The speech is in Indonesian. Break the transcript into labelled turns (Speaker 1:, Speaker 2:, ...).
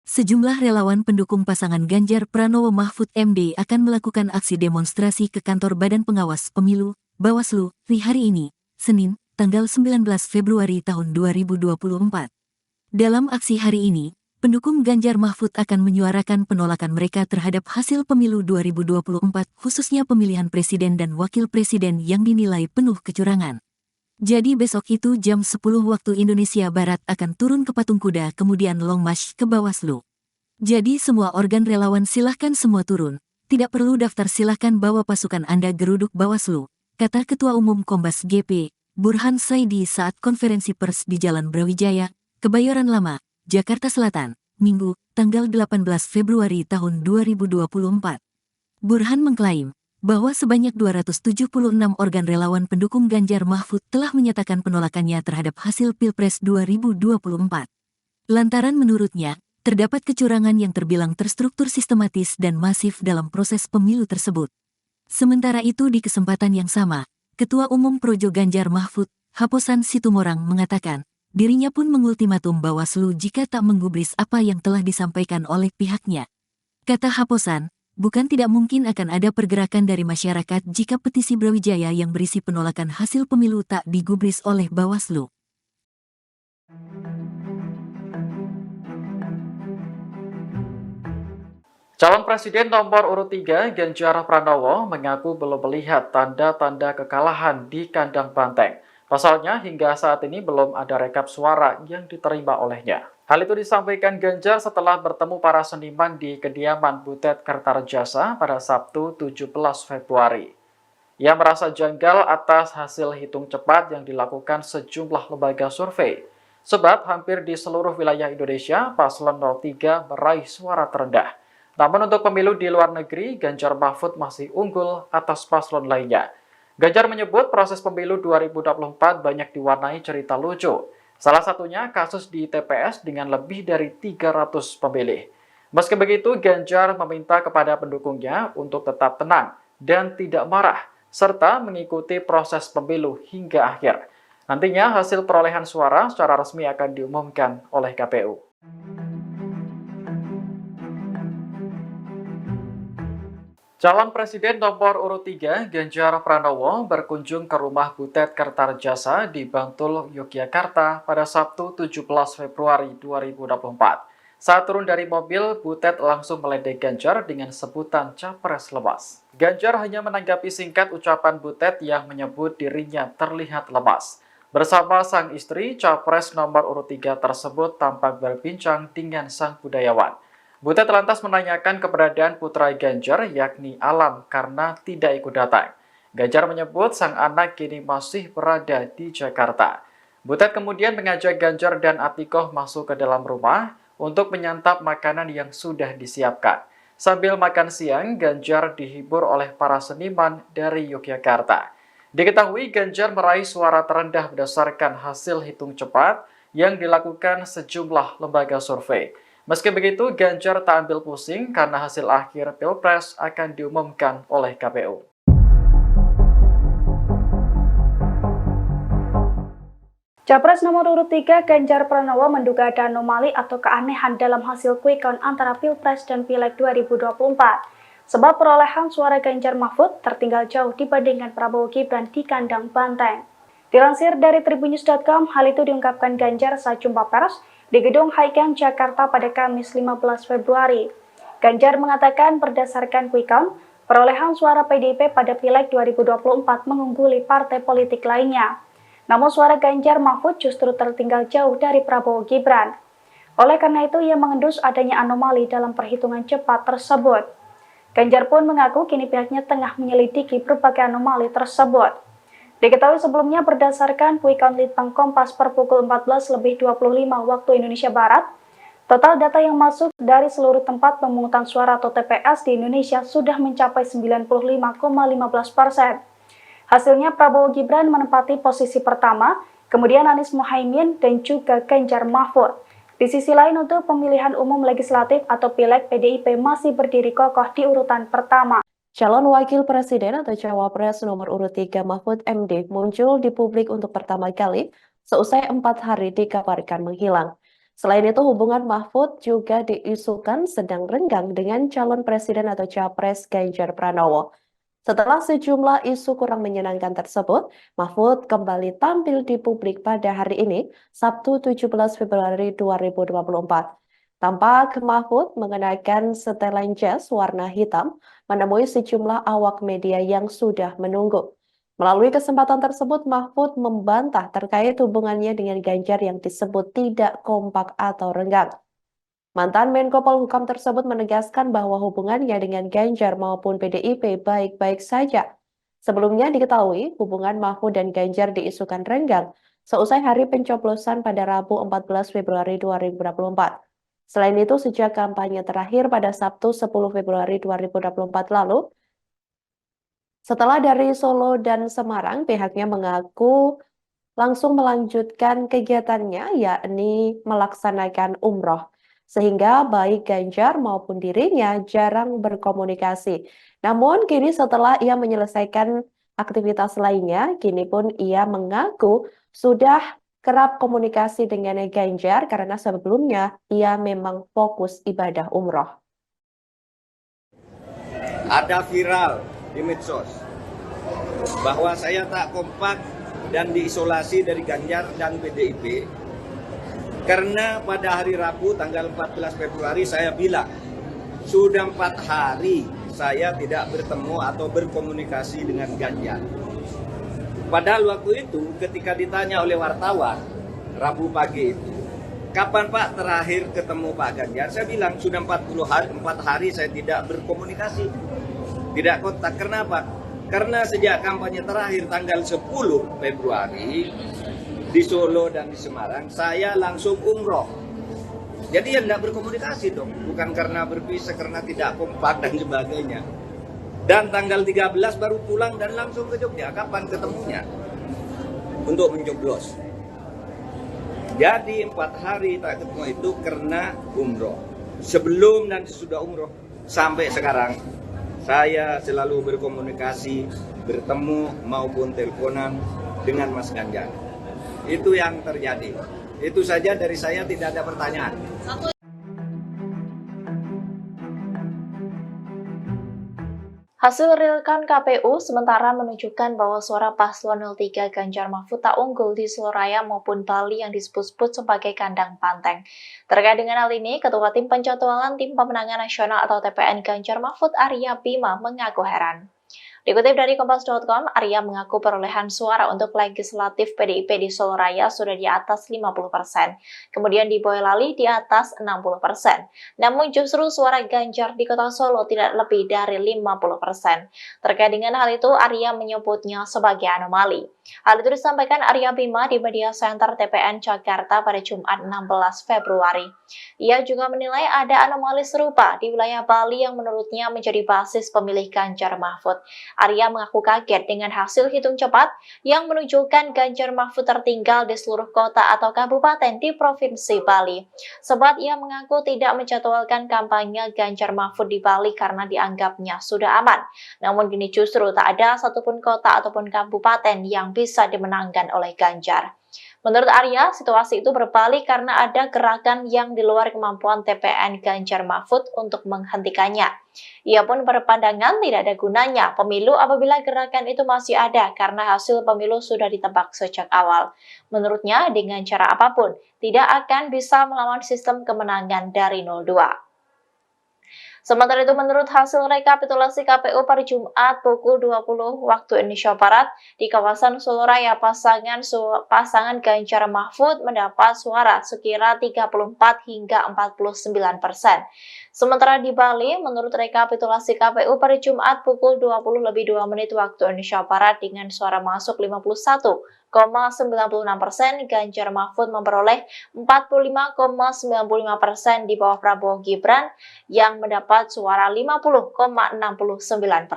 Speaker 1: Sejumlah relawan pendukung pasangan Ganjar Pranowo Mahfud MD akan melakukan aksi demonstrasi ke kantor Badan Pengawas Pemilu, Bawaslu, hari ini, Senin, tanggal 19 Februari tahun 2024. Dalam aksi hari ini, pendukung Ganjar Mahfud akan menyuarakan penolakan mereka terhadap hasil pemilu 2024, khususnya pemilihan presiden dan wakil presiden yang dinilai penuh kecurangan. Jadi besok itu jam 10 waktu Indonesia Barat akan turun ke Patung Kuda kemudian long march ke Bawaslu. Jadi semua organ relawan silahkan semua turun, tidak perlu daftar silahkan bawa pasukan Anda geruduk Bawaslu, kata Ketua Umum Kombas GP, Burhan Saidi saat konferensi pers di Jalan Brawijaya, Kebayoran Lama, Jakarta Selatan, Minggu, tanggal 18 Februari tahun 2024. Burhan mengklaim bahwa sebanyak 276 organ relawan pendukung Ganjar Mahfud telah menyatakan penolakannya terhadap hasil Pilpres 2024. Lantaran menurutnya, terdapat kecurangan yang terbilang terstruktur sistematis dan masif dalam proses pemilu tersebut. Sementara itu di kesempatan yang sama, Ketua Umum Projo Ganjar Mahfud, Haposan Situmorang mengatakan, dirinya pun mengultimatum Bawaslu jika tak menggubris apa yang telah disampaikan oleh pihaknya. Kata Haposan, bukan tidak mungkin akan ada pergerakan dari masyarakat jika petisi Brawijaya yang berisi penolakan hasil pemilu tak digubris oleh Bawaslu.
Speaker 2: Calon Presiden nomor urut 3 Ganjar Pranowo mengaku belum melihat tanda-tanda kekalahan di kandang banteng. Pasalnya hingga saat ini belum ada rekap suara yang diterima olehnya. Hal itu disampaikan Ganjar setelah bertemu para seniman di kediaman Butet Kertarejasa pada Sabtu 17 Februari. Ia merasa janggal atas hasil hitung cepat yang dilakukan sejumlah lembaga survei. Sebab hampir di seluruh wilayah Indonesia, paslon 03 meraih suara terendah. Namun untuk pemilu di luar negeri, Ganjar Mahfud masih unggul atas paslon lainnya. Ganjar menyebut proses pemilu 2024 banyak diwarnai cerita lucu. Salah satunya kasus di TPS dengan lebih dari 300 pemilih. Meski begitu, Ganjar meminta kepada pendukungnya untuk tetap tenang dan tidak marah, serta mengikuti proses pemilu hingga akhir. Nantinya hasil perolehan suara secara resmi akan diumumkan oleh KPU. Calon Presiden nomor urut 3 Ganjar Pranowo berkunjung ke rumah Butet Kertarejasa di Bantul, Yogyakarta pada Sabtu 17 Februari 2024. Saat turun dari mobil, Butet langsung meledek Ganjar dengan sebutan capres lemas. Ganjar hanya menanggapi singkat ucapan Butet yang menyebut dirinya terlihat lemas. Bersama sang istri, capres nomor urut 3 tersebut tampak berbincang dengan sang budayawan. Butet lantas menanyakan keberadaan putra Ganjar yakni Alam karena tidak ikut datang. Ganjar menyebut sang anak kini masih berada di Jakarta. Butet kemudian mengajak Ganjar dan Atikoh masuk ke dalam rumah untuk menyantap makanan yang sudah disiapkan. Sambil makan siang, Ganjar dihibur oleh para seniman dari Yogyakarta. Diketahui Ganjar meraih suara terendah berdasarkan hasil hitung cepat yang dilakukan sejumlah lembaga survei. Meski begitu, Ganjar tak ambil pusing karena hasil akhir Pilpres akan diumumkan oleh KPU.
Speaker 3: Capres nomor urut 3 Ganjar Pranowo menduga ada anomali atau keanehan dalam hasil quick count antara Pilpres dan Pileg 2024. Sebab perolehan suara Ganjar Mahfud tertinggal jauh dibandingkan Prabowo Gibran di kandang banteng. Dilansir dari Tribunnews.com, hal itu diungkapkan Ganjar saat jumpa pers di Gedung Haikeng, Jakarta pada Kamis 15 Februari. Ganjar mengatakan berdasarkan quick count, perolehan suara PDIP pada Pileg 2024 mengungguli partai politik lainnya. Namun suara Ganjar Mahfud justru tertinggal jauh dari Prabowo Gibran. Oleh karena itu, ia mengendus adanya anomali dalam perhitungan cepat tersebut. Ganjar pun mengaku kini pihaknya tengah menyelidiki berbagai anomali tersebut. Diketahui sebelumnya berdasarkan quick count Litbang Kompas per pukul 14.25 waktu Indonesia Barat, total data yang masuk dari seluruh tempat pemungutan suara atau TPS di Indonesia sudah mencapai 95,15%. Hasilnya Prabowo Gibran menempati posisi pertama, kemudian Anies Mohaimin dan juga Ganjar Mahfud. Di sisi lain untuk pemilihan umum legislatif atau Pileg, PDIP masih berdiri kokoh di urutan pertama.
Speaker 4: Calon Wakil Presiden atau Cawapres nomor urut 3 Mahfud MD muncul di publik untuk pertama kali seusai 4 hari dikabarkan menghilang. Selain itu, hubungan Mahfud juga diisukan sedang renggang dengan calon presiden atau capres Ganjar Pranowo. Setelah sejumlah isu kurang menyenangkan tersebut, Mahfud kembali tampil di publik pada hari ini, Sabtu 17 Februari 2024. Tampak Mahfud mengenakan setelan jas warna hitam, menemui sejumlah awak media yang sudah menunggu. Melalui kesempatan tersebut, Mahfud membantah terkait hubungannya dengan Ganjar yang disebut tidak kompak atau renggang. Mantan Menko Polhukam tersebut menegaskan bahwa hubungannya dengan Ganjar maupun PDIP baik-baik saja. Sebelumnya diketahui hubungan Mahfud dan Ganjar diisukan renggang seusai hari pencoblosan pada Rabu 14 Februari 2024. Selain itu, sejak kampanye terakhir pada Sabtu 10 Februari 2024 lalu, setelah dari Solo dan Semarang, pihaknya mengaku langsung melanjutkan kegiatannya, yakni melaksanakan umroh. Sehingga baik Ganjar maupun dirinya jarang berkomunikasi. Namun kini setelah ia menyelesaikan aktivitas lainnya, kini pun ia mengaku sudah kerap komunikasi dengan Ganjar karena sebelumnya ia memang fokus ibadah umroh.
Speaker 5: Ada viral di medsos bahwa saya tak kompak dan diisolasi dari Ganjar dan PDIP karena pada hari Rabu tanggal 14 Februari saya bilang sudah 4 hari saya tidak bertemu atau berkomunikasi dengan Ganjar. Padahal waktu itu ketika ditanya oleh wartawan Rabu pagi itu, kapan Pak terakhir ketemu Pak Ganjar? Saya bilang sudah 4 hari saya tidak berkomunikasi, tidak kontak. Kenapa? Karena sejak kampanye terakhir tanggal 10 Februari di Solo dan di Semarang, saya langsung umroh. Jadi ya tidak berkomunikasi dong, bukan karena berpisah, karena tidak kompak dan sebagainya. Dan tanggal 13 baru pulang dan langsung ke Jogja. Kapan ketemunya? Untuk mencoblos. Jadi 4 hari tak ketemu itu karena umroh. Sebelum dan sesudah umroh sampai sekarang, saya selalu berkomunikasi, bertemu maupun teleponan dengan Mas Ganjar. Itu yang terjadi. Itu saja dari saya, tidak ada pertanyaan.
Speaker 3: Hasil real count KPU sementara menunjukkan bahwa suara paslon 03 Ganjar Mahfud tak unggul di Soloraya maupun Bali yang disebut-sebut sebagai kandang banteng. Terkait dengan hal ini, Ketua Tim Penjadwalan Tim Pemenangan Nasional atau TPN Ganjar Mahfud Arya Bima mengaku heran. Dikutip dari Kompas.com, Arya mengaku perolehan suara untuk legislatif PDIP di Soloraya sudah di atas 50%, kemudian di Boyolali di atas 60%. Namun justru suara Ganjar di Kota Solo tidak lebih dari 50%. Terkait dengan hal itu, Arya menyebutnya sebagai anomali. Hal itu disampaikan Arya Bima di Media Center TPN Jakarta pada Jumat 16 Februari. Ia juga menilai ada anomali serupa di wilayah Bali yang menurutnya menjadi basis pemilih Ganjar Mahfud. Arya mengaku kaget dengan hasil hitung cepat yang menunjukkan Ganjar Mahfud tertinggal di seluruh kota atau kabupaten di Provinsi Bali. Sebab ia mengaku tidak menjadwalkan kampanye Ganjar Mahfud di Bali karena dianggapnya sudah aman. Namun kini justru tak ada satupun kota ataupun kabupaten yang bisa dimenangkan oleh Ganjar. Menurut Arya, situasi itu berbalik karena ada gerakan yang di luar kemampuan TPN Ganjar Mahfud untuk menghentikannya. Ia pun berpandangan tidak ada gunanya pemilu apabila gerakan itu masih ada karena hasil pemilu sudah ditebak sejak awal. Menurutnya, dengan cara apapun, tidak akan bisa melawan sistem kemenangan dari 02. Sementara itu, menurut hasil rekapitulasi KPU pada Jumat pukul 20 waktu Indonesia Barat, di kawasan Soloraya, pasangan Ganjar Mahfud mendapat suara sekira 34 hingga 49%. Sementara di Bali, menurut rekapitulasi KPU pada Jumat pukul 20:02 waktu Indonesia Barat dengan suara masuk 51,96%, Ganjar Mahfud memperoleh 45,95% di bawah Prabowo Gibran yang mendapat suara 50,69%.